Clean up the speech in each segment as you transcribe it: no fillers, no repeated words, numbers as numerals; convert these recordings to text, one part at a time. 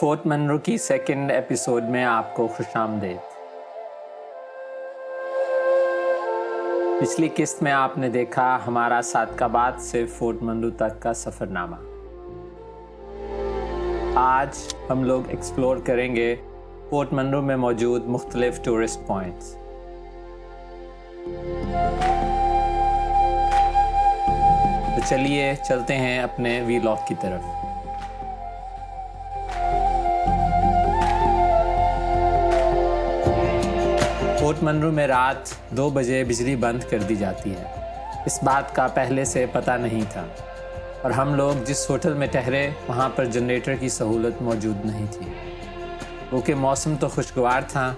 Fort Munro की second episode में आपको खुशामदीद। पिछली किस्त में आपने देखा हमारा सादकाबाद से फोर्ट मनरो तक का सफ़रनामा। आज हम लोग एक्सप्लोर करेंगे फोर्ट मनरो में मौजूद मुख्तलिफ टूरिस्ट पॉइंट्स। तो चलिए चलते हैं अपने वीलॉग की तरफ। फोर्ट मनरो में रात 2 बजे बिजली बंद कर दी जाती है। इस बात का पहले से पता नहीं था और हम लोग जिस होटल में ठहरे वहाँ पर जनरेटर की सहूलत मौजूद नहीं थी। वो कि मौसम तो खुशगवार था,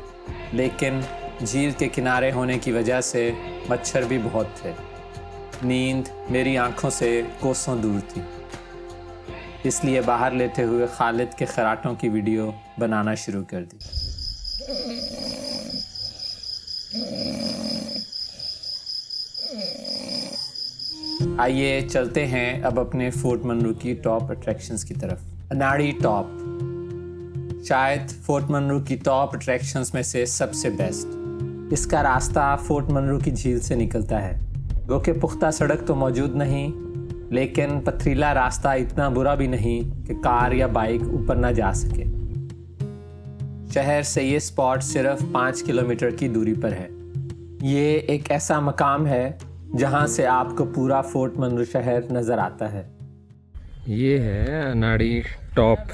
लेकिन झील के किनारे होने की वजह से मच्छर भी बहुत थे। नींद मेरी आंखों से कोसों दूर थी, इसलिए बाहर लेटे हुए खालिद के खराटों की वीडियो बनाना शुरू कर दी। आइए चलते हैं अब अपने फोर्ट मनरो की टॉप अट्रैक्शंस की तरफ। अनाड़ी टॉप शायद फोर्ट मनरो की टॉप अट्रैक्शंस में से सबसे बेस्ट। इसका रास्ता फोर्ट मनरो की झील से निकलता है। वो कि पुख्ता सड़क तो मौजूद नहीं, लेकिन पथरीला रास्ता इतना बुरा भी नहीं कि कार या बाइक ऊपर ना जा सके। शहर से ये स्पॉट सिर्फ 5 किलोमीटर की दूरी पर है। ये एक ऐसा मकाम है जहाँ से आपको पूरा फोर्ट मनरो शहर नज़र आता है। ये है अनाड़ी टॉप।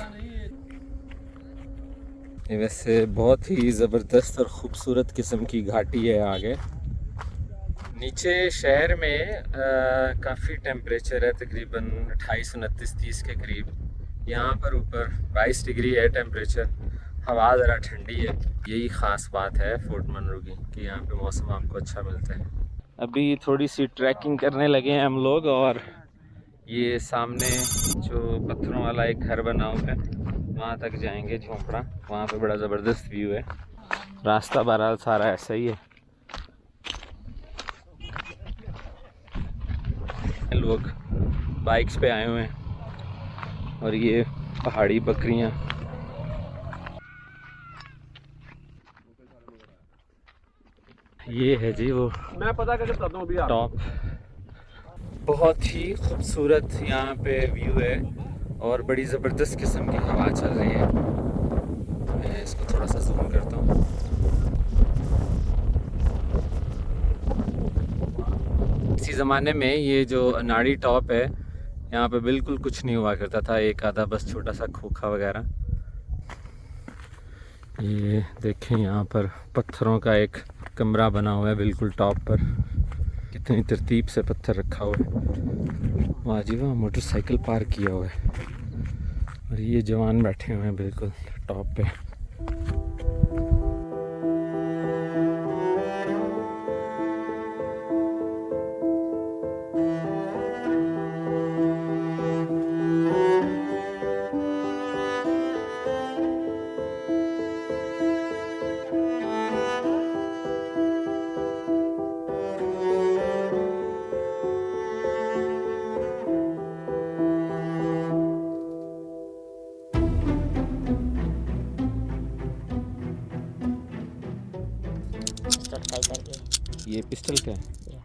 ये वैसे बहुत ही ज़बरदस्त और ख़ूबसूरत किस्म की घाटी है। आगे नीचे शहर में काफ़ी टेम्परेचर है, तकरीबन 28-29-30 के करीब। यहाँ पर ऊपर 22 डिग्री है टेम्परेचर। हवा ज़रा ठंडी है। यही ख़ास बात है फोर्ट मनरो की कि यहाँ पे मौसम आपको अच्छा मिलता है। अभी थोड़ी सी ट्रैकिंग करने लगे हैं हम लोग और ये सामने जो पत्थरों वाला एक घर बना हुआ है वहाँ तक जाएंगे, झोंपड़ा। वहाँ पे बड़ा ज़बरदस्त व्यू है। रास्ता बहरहाल सारा ऐसा ही है। लोग बाइक्स पे आए हुए हैं और ये पहाड़ी बकरियाँ। ये है जी वो मैं पता करके बताता हूँ अभी आप। टॉप। बहुत ही खूबसूरत यहाँ पे व्यू है और बड़ी ज़बरदस्त किस्म की हवा चल रही है। मैं इसको थोड़ा सा जूम करता हूँ। इसी ज़माने में ये जो अनाड़ी टॉप है, यहाँ पे बिल्कुल कुछ नहीं हुआ करता था, एक आधा बस छोटा सा खोखा वगैरह। ये देखें यहाँ पर पत्थरों का एक कमरा बना हुआ है बिल्कुल टॉप पर। कितनी तरतीब से पत्थर रखा हुआ है। वाह जी वाह, मोटरसाइकिल पार्क किया हुआ है और ये जवान बैठे हुए हैं बिल्कुल टॉप पे। ये पिस्टल का है।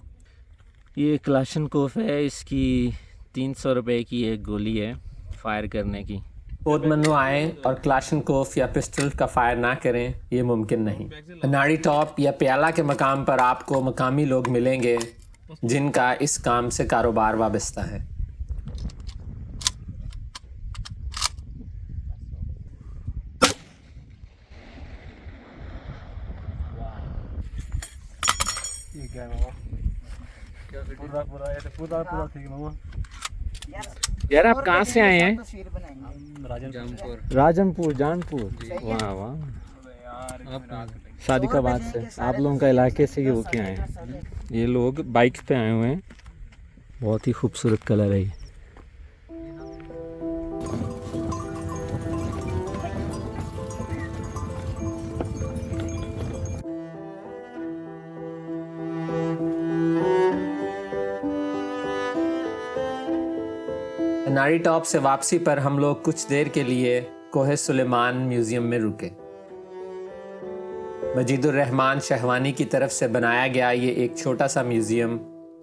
ये क्लाशनकोफ है। इसकी 300 रुपए की एक गोली है फायर करने की। फोर्ट मनरो आएँ और क्लाशनकोफ या पिस्टल का फायर ना करें, ये मुमकिन नहीं। अनाड़ी टॉप या प्याला के मकाम पर आपको मकामी लोग मिलेंगे जिनका इस काम से कारोबार वाबस्ता है। यार आप कहाँ से आए हैं? राजमपुर जानपुर। वाह वाह, सादिकाबाद से। आप लोगों का इलाके से ये वो क्या हैं? ये लोग बाइक्स पे आए हुए हैं। बहुत ही खूबसूरत कलर है ये। अनाड़ी टॉप से वापसी पर हम लोग कुछ देर के लिए कोहे सुलेमान म्यूजियम में रुके। मजीदुर रहमान शहवानी की तरफ से बनाया गया ये एक छोटा सा म्यूजियम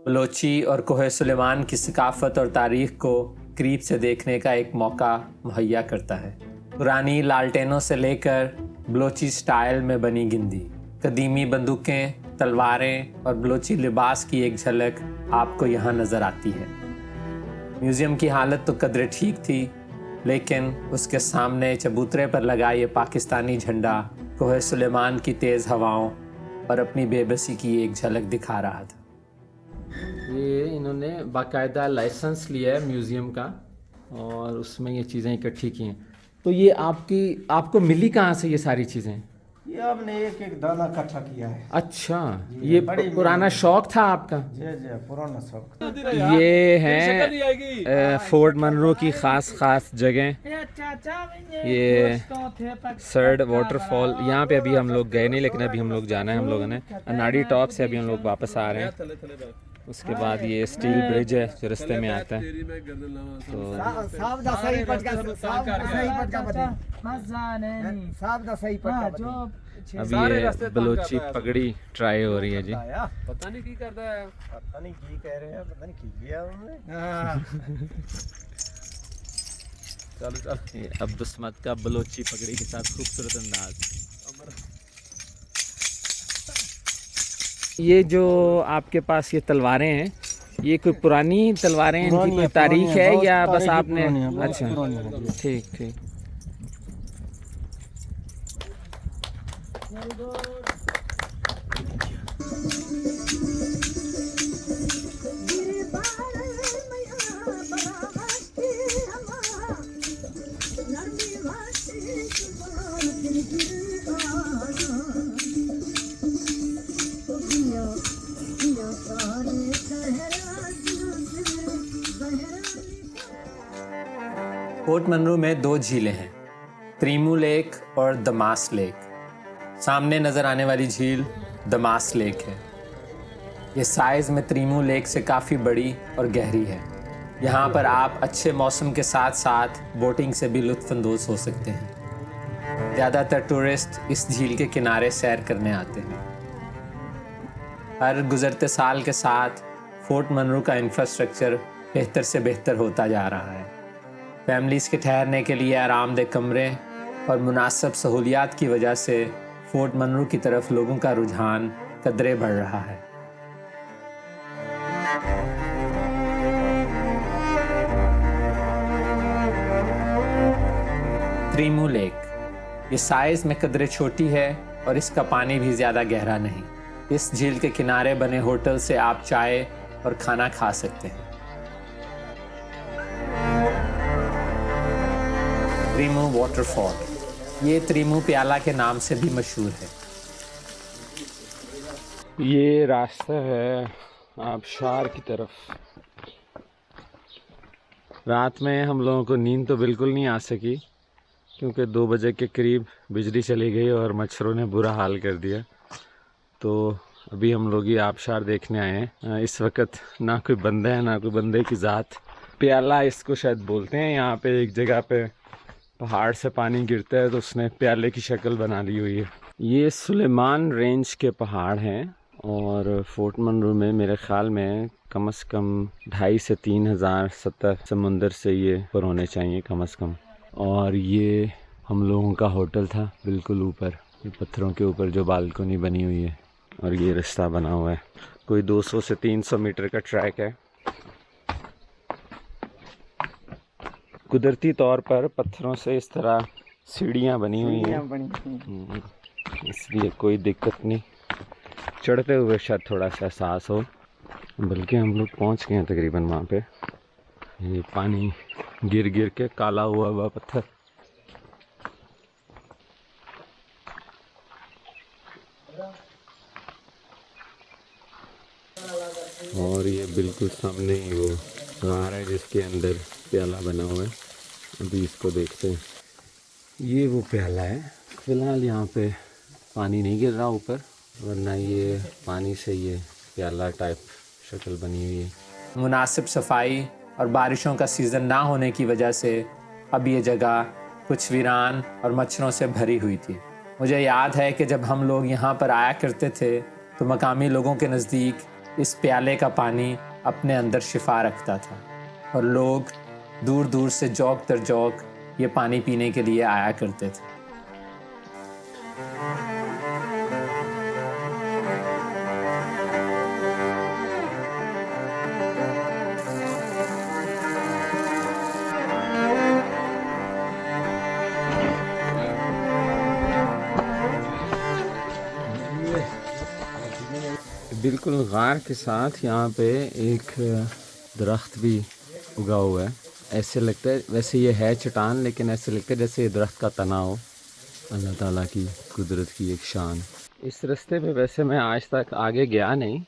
बलोची और कोहे सुलेमान की सकाफत और तारीख को करीब से देखने का एक मौका मुहैया करता है। पुरानी लालटेनों से लेकर बलोची स्टाइल में बनी गिंदी, कदीमी बंदूकें, तलवारें और बलोची लिबास की एक झलक आपको यहाँ नज़र आती है। म्यूज़ियम की हालत तो कदरे ठीक थी, लेकिन उसके सामने चबूतरे पर लगा ये पाकिस्तानी झंडा कोहे सुलेमान की तेज़ हवाओं और अपनी बेबसी की एक झलक दिखा रहा था। ये इन्होंने बाकायदा लाइसेंस लिया है म्यूज़ियम का और उसमें ये चीज़ें इकट्ठी की हैं। तो ये आपको मिली कहाँ से ये सारी चीज़ें? ये आपने एक एक दाना इकट्ठा किया है। अच्छा, ये पुराना शौक था आपका? जी जी, पुराना शौक। ये है फोर्ट मनरो की खास जगह। ये सर्ड वाटरफॉल, यहाँ पे अभी हम लोग गए नहीं, लेकिन अभी हम लोग जाना है। हम लोगों ने अनाड़ी टॉप से अभी हम लोग वापस आ रहे हैं। उसके बाद ये स्टील ब्रिज है जो रास्ते में आता है। तो अभी ये बलोची पगड़ी ट्राई हो रही है जी। पता नहीं की करता है, पता नहीं की कह रहे हैं, पता नहीं की किया उन्होंने। चलो ये अब्दुस्मत का बलोची पगड़ी के साथ खूबसूरत अंदाज। ये जो आपके पास ये तलवारें हैं, ये कोई पुरानी तलवारें हैं, इनकी कोई तारीख है या बस आपने? अच्छा, ठीक। पोर्ट मनरो में 2 झीलें हैं, त्रीमू लेक और दमास लेक। सामने नज़र आने वाली झील दमास लेक है। ये साइज़ में त्रीमू लेक से काफ़ी बड़ी और गहरी है। यहाँ पर आप अच्छे मौसम के साथ साथ बोटिंग से भी लुत्फ़अंदोज़ हो सकते हैं। ज़्यादातर टूरिस्ट इस झील के किनारे सैर करने आते हैं। हर गुज़रते साल के साथ फोर्ट मनरो का इंफ्रास्ट्रक्चर बेहतर से बेहतर होता जा रहा है। फैमिलीज़ के ठहरने के लिए आरामदेह कमरे और मुनासिब सहूलियात की वजह से फोर्ट मनरो की तरफ लोगों का रुझान कदरे बढ़ रहा है। त्रीमू लेक ये साइज़ में कदरे छोटी है और इसका पानी भी ज़्यादा गहरा नहीं। इस झील के किनारे बने होटल से आप चाय और खाना खा सकते हैं। त्रीमू वाटरफॉल ये त्रीमू प्याला के नाम से भी मशहूर है। ये रास्ता है आबशार की तरफ। रात में हम लोगों को नींद तो बिल्कुल नहीं आ सकी, क्योंकि 2 बजे के करीब बिजली चली गई और मच्छरों ने बुरा हाल कर दिया। तो अभी हम लोग ये आबशार देखने आए हैं। इस वक्त ना कोई बंदा है ना कोई बंदे की ज़ात। प्याला इसको शायद बोलते हैं। यहाँ पे एक जगह पे पहाड़ से पानी गिरता है तो उसने प्याले की शक्ल बना ली हुई है। ये सुलेमान रेंज के पहाड़ हैं और फोर्ट मनरो में मेरे ख्याल में कम से कम 2,500 से 3,000 सतह समुंदर से ये ऊपर होने चाहिए कम से कम। और ये हम लोगों का होटल था बिल्कुल ऊपर, ये पत्थरों के ऊपर जो बालकनी बनी हुई है और ये रास्ता बना हुआ है। कोई 200 से 300 मीटर का ट्रैक है। कुदरती तौर पर पत्थरों से इस तरह सीढ़ियाँ बनी हुई हैं, इसलिए कोई दिक्कत नहीं। चढ़ते हुए शायद थोड़ा सा एहसास हो, बल्कि हम लोग पहुँच गए हैं तकरीबन वहाँ पे। ये पानी गिर गिर के काला हुआ पत्थर। और ये बिल्कुल सामने ही वो गार है जिसके अंदर प्याला बना हुआ है। अभी इसको देखते हैं। ये वो प्याला है। फ़िलहाल यहाँ पे पानी नहीं गिर रहा ऊपर, वरना ये पानी से ये प्याला टाइप शक्ल बनी हुई है। मुनासिब सफाई और बारिशों का सीज़न ना होने की वजह से अब ये जगह कुछ वीरान और मच्छरों से भरी हुई थी। मुझे याद है कि जब हम लोग यहाँ पर आया करते थे तो मकामी लोगों के नज़दीक इस प्याले का पानी अपने अंदर शिफा रखता था और लोग दूर दूर से जौक दर जौक ये पानी पीने के लिए आया करते थे। बिल्कुल गार के साथ यहाँ पे एक दरख्त भी उगा हुआ है। ऐसे लगता है, वैसे ये है चट्टान, लेकिन ऐसे लगता है जैसे ये दरख्त का तना हो। अल्लाह ताला की कुदरत की एक शान। इस रास्ते पे वैसे मैं आज तक आगे गया नहीं,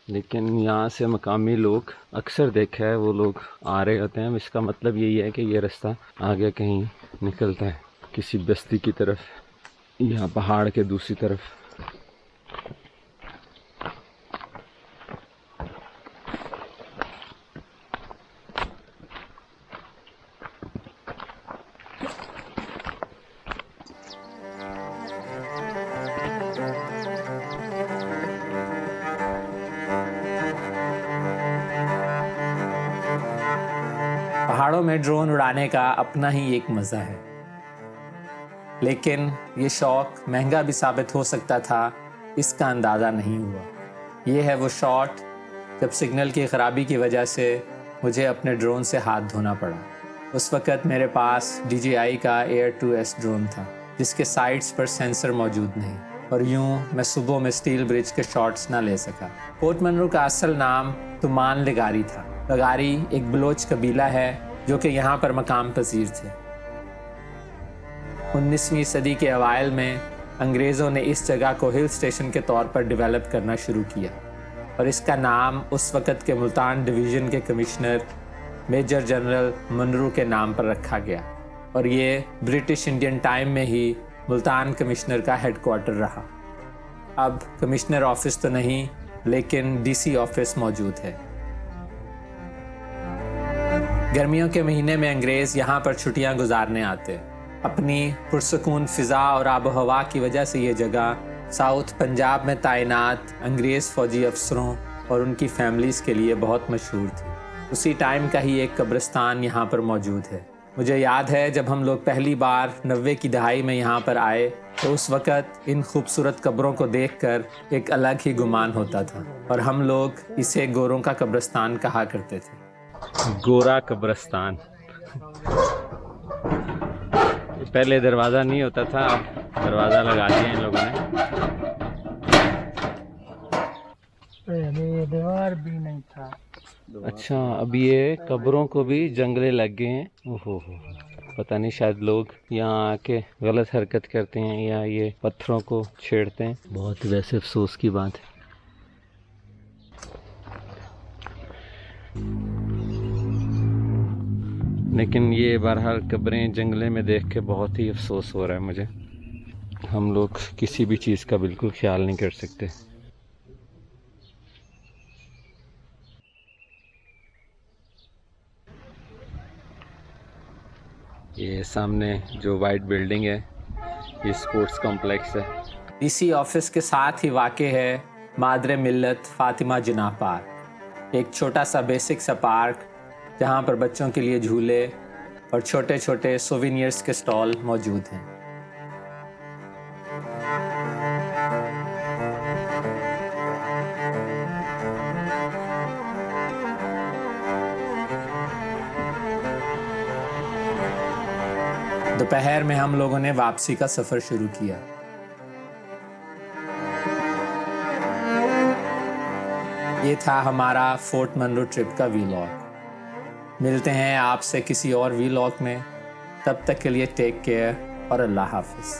लेकिन यहाँ से मकामी लोग अक्सर देखा है, वो लोग आ रहे होते हैं। इसका मतलब यही है कि ये रास्ता आगे कहीं निकलता है किसी बस्ती की तरफ, यहाँ पहाड़ के दूसरी तरफ। पहाड़ों में ड्रोन उड़ाने का अपना ही एक मज़ा है, लेकिन ये शौक महंगा भी साबित हो सकता था, इसका अंदाज़ा नहीं हुआ। ये है वो शॉट जब सिग्नल की ख़राबी की वजह से मुझे अपने ड्रोन से हाथ धोना पड़ा। उस वक़्त मेरे पास DJI का Air 2S ड्रोन था, जिसके साइड्स पर सेंसर मौजूद नहीं, और यूं मैं सुबह में स्टील ब्रिज के शॉट्स ना ले सका। पोर्ट मनरू का असल नाम तुमान लगारी था। लगारी एक बलोच कबीला है जो कि यहाँ पर मकाम पजीर थे। 19वीं सदी के अवाइल में अंग्रेज़ों ने इस जगह को हिल स्टेशन के तौर पर डेवलप करना शुरू किया और इसका नाम उस वक़्त के मुल्तान डिवीज़न के कमिश्नर मेजर जनरल मनरू के नाम पर रखा गया, और ये ब्रिटिश इंडियन टाइम में ही मुल्तान कमिश्नर का हेडक्वार्टर रहा। अब कमिश्नर ऑफिस तो नहीं, लेकिन DC ऑफिस मौजूद है। गर्मियों के महीने में अंग्रेज़ यहाँ पर छुट्टियाँ गुजारने आते। अपनी पुरसकून फ़िज़ा और आबो हवा की वजह से ये जगह साउथ पंजाब में तैनात अंग्रेज़ फ़ौजी अफसरों और उनकी फैमिलीज़ के लिए बहुत मशहूर थी। उसी टाइम का ही एक कब्रिस्तान यहाँ पर मौजूद है। मुझे याद है जब हम लोग पहली बार 90 की दहाई में यहाँ पर आए तो उस वक़्त इन खूबसूरत कब्रों को देखकर एक अलग ही गुमान होता था, और हम लोग इसे गोरों का कब्रिस्तान कहा करते थे। गोरा कब्रिस्तान। पहले दरवाज़ा नहीं होता था, अब दरवाज़ा लगा दिया इन लोगों ने। पहले दीवार भी नहीं था। अच्छा, अब ये कब्रों को भी जंगले लग गए हैं। ओहो, पता नहीं, शायद लोग यहाँ आके गलत हरकत करते हैं या ये पत्थरों को छेड़ते हैं। बहुत वैसे अफसोस की बात है। लेकिन ये बहरहाल कब्रें जंगले में देख के बहुत ही अफसोस हो रहा है मुझे। हम लोग किसी भी चीज़ का बिल्कुल ख्याल नहीं कर सकते। ये सामने जो वाइट बिल्डिंग है, ये स्पोर्ट्स कॉम्प्लेक्स है। DC ऑफिस के साथ ही वाक़े है मादरे मिल्लत फ़ातिमा जिन्नाह पार्क, एक छोटा सा बेसिक सा पार्क जहाँ पर बच्चों के लिए झूले और छोटे छोटे सोविनियर्स के स्टॉल मौजूद हैं। दोपहर में हम लोगों ने वापसी का सफ़र शुरू किया। ये था हमारा फोर्ट मनरू ट्रिप का वीलॉग। मिलते हैं आपसे किसी और वीलॉग में, तब तक के लिए टेक केयर और अल्लाह हाफिज़।